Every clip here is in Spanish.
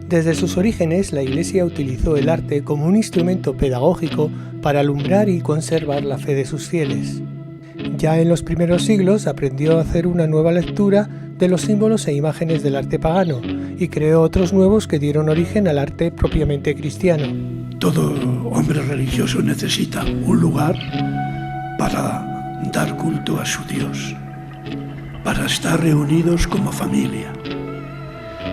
Desde sus orígenes, la Iglesia utilizó el arte como un instrumento pedagógico para alumbrar y conservar la fe de sus fieles. Ya en los primeros siglos aprendió a hacer una nueva lectura de los símbolos e imágenes del arte pagano y creó otros nuevos que dieron origen al arte propiamente cristiano. Todo hombre religioso necesita un lugar para dar culto a su Dios, para estar reunidos como familia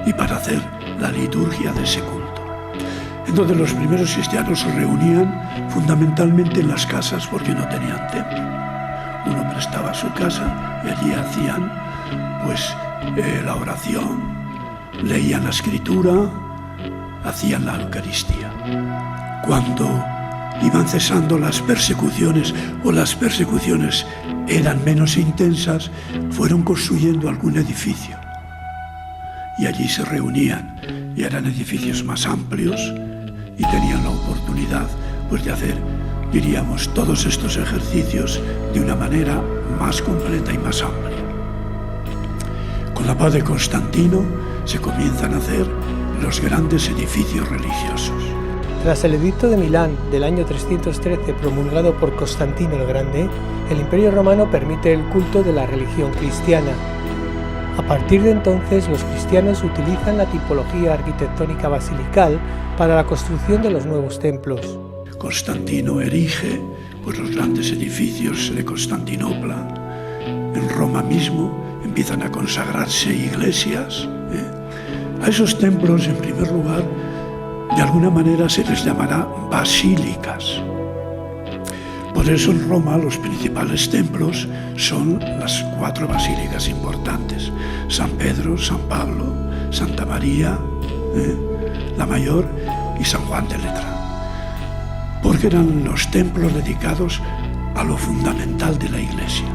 y para hacer la liturgia de ese culto. Entonces los primeros cristianos se reunían fundamentalmente en las casas porque no tenían templo. Uno prestaba su casa y allí hacían la oración, leían la escritura, hacían la Eucaristía. Cuando iban cesando las persecuciones o las persecuciones eran menos intensas, fueron construyendo algún edificio y allí se reunían y eran edificios más amplios y tenían la oportunidad de hacer, diríamos, todos estos ejercicios de una manera más completa y más amplia. Con la paz de Constantino se comienzan a hacer los grandes edificios religiosos. Tras el Edicto de Milán del año 313 promulgado por Constantino el Grande, el Imperio Romano permite el culto de la religión cristiana. A partir de entonces, los cristianos utilizan la tipología arquitectónica basilical para la construcción de los nuevos templos. Constantino erige los grandes edificios de Constantinopla. En Roma mismo empiezan a consagrarse iglesias. A esos templos, en primer lugar, de alguna manera se les llamará basílicas. Por eso en Roma los principales templos son las 4 basílicas importantes: San Pedro, San Pablo, Santa María, la Mayor y San Juan de Letrán. Porque eran los templos dedicados a lo fundamental de la Iglesia.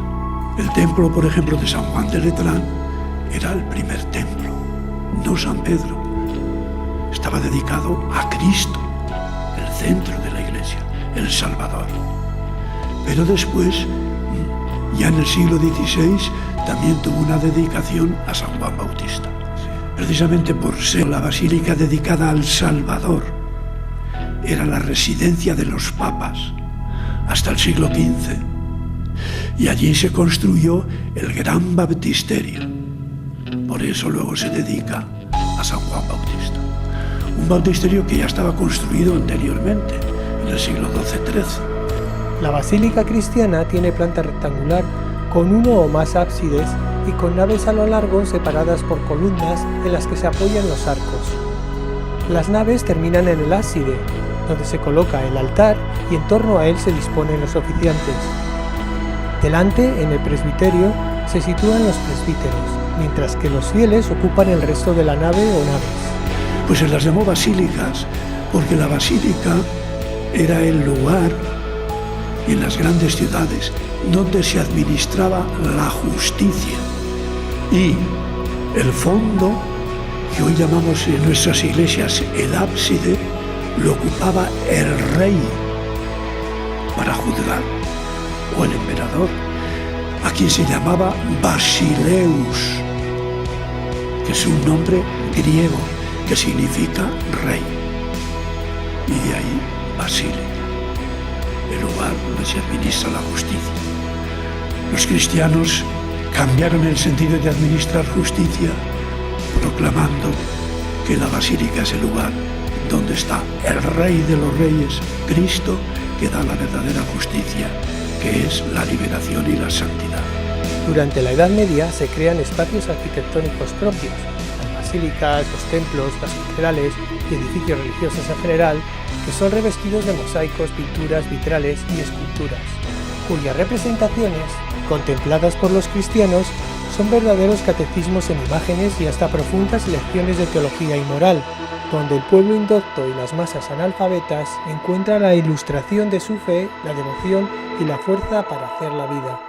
El templo, por ejemplo, de San Juan de Letrán era el primer templo, no San Pedro. Estaba dedicado a Cristo, el centro de la Iglesia, el Salvador. Pero después, ya en el siglo XVI, también tuvo una dedicación a San Juan Bautista, precisamente por ser la basílica dedicada al Salvador. Era la residencia de los papas hasta el siglo XV, y allí se construyó el gran baptisterio. Por eso luego se dedica a San Juan Bautista. Un baptisterio que ya estaba construido anteriormente, en el siglo XII-XIII. La basílica cristiana tiene planta rectangular con uno o más ábsides y con naves a lo largo separadas por columnas en las que se apoyan los arcos. Las naves terminan en el ábside, donde se coloca el altar y en torno a él se disponen los oficiantes. Delante, en el presbiterio, se sitúan los presbíteros, mientras que los fieles ocupan el resto de la nave o naves. Pues se las llamó basílicas porque la basílica era el lugar en las grandes ciudades donde se administraba la justicia, y el fondo, que hoy llamamos en nuestras iglesias el ábside, lo ocupaba el rey para juzgar, o el emperador, a quien se llamaba Basileus, que es un nombre griego que significa rey, y de ahí basílica, el lugar donde se administra la justicia. Los cristianos cambiaron el sentido de administrar justicia, proclamando que la basílica es el lugar donde está el Rey de los Reyes, Cristo, que da la verdadera justicia, que es la liberación y la santidad. Durante la Edad Media se crean espacios arquitectónicos propios, las basílicas, los templos, las catedrales y edificios religiosos en general, que son revestidos de mosaicos, pinturas, vitrales y esculturas, cuyas representaciones, contempladas por los cristianos, son verdaderos catecismos en imágenes y hasta profundas lecciones de teología y moral, donde el pueblo indocto y las masas analfabetas encuentran la ilustración de su fe, la devoción y la fuerza para hacer la vida.